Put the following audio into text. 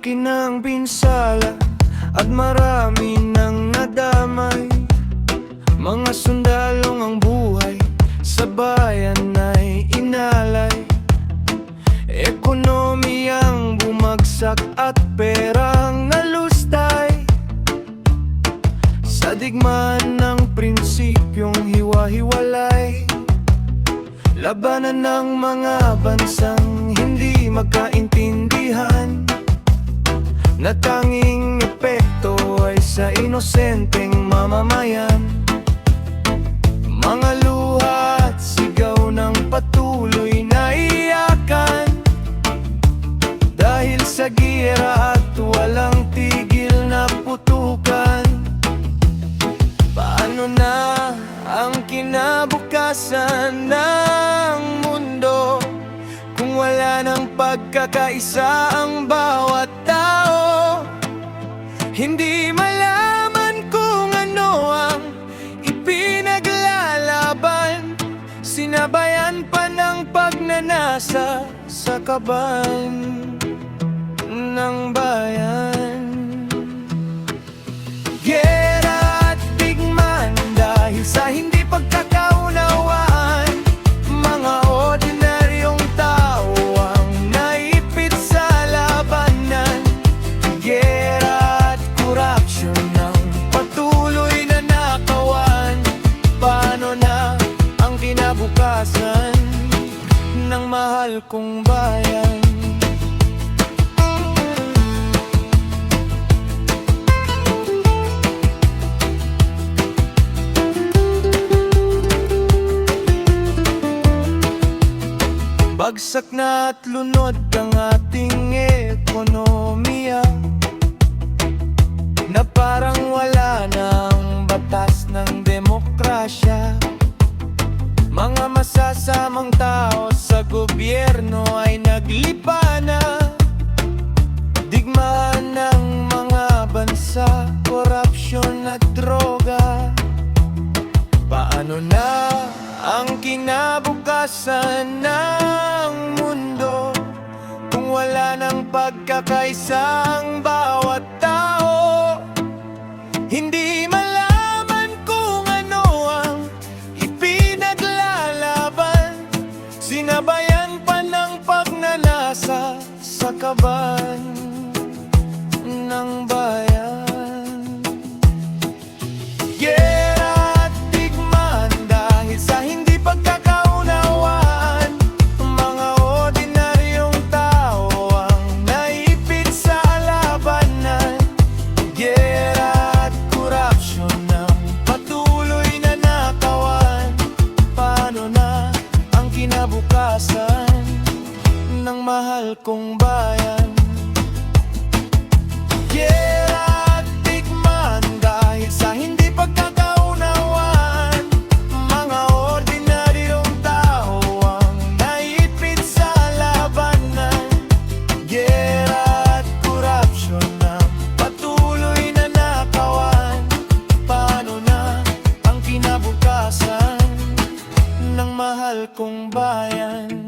Malaki ng pinsala at marami nang nadamay. Mga sundalong ang buhay sa bayan ay inalay. Ekonomiyang bumagsak at perang nalustay. Sa digmaan ng prinsipyong hiwa-hiwalay, labanan ng mga bansang hindi magkaintindihan, na tanging epekto ay sa inosenteng mamamayan. Mga luha at sigaw ng patuloy na iyakan, dahil sa gira at walang tigil na putukan. Paano na ang kinabukasan ng mundo kung wala ng pagkakaisa ang bawat tao? Hindi malaman kung ano ang ipinaglalaban, sinabayan pa ng pagnanasa sa kaban ng bayan. Gera at digmaan dahil sa hindi pagkakaunawaan, mga ordinaryong tao ang naipit sa labanan. Gera at korupsyon ng patuloy na nakawan. Paano na ang kinabukasan ng mahal kong bayan? Bagsak na at lunod ang ating ekonomiya, na parang wala ng batas ng demokrasya. Mga masasamang tao sa gobyerno ay naglipa na. Digmaan ng mga bansa, korupsyon at droga. Paano na ang kinabukasan ng mundo kung wala ng pagkakaisa ang bawat tao? Hindi malaman kung ano ang ipinaglalaban, sinabayan pa ng pagnanasa sa kaban ng bayan. Kinabukasan ng mahal kong bayan. Gera at digmaan dahil sa hindi pagkakaunawaan, mga ordinaryong tao ang naipit sa labanan. Gera at korupsyon ng patuloy na nakawan. Paano na ang kinabukasan ng mahal kong bayan?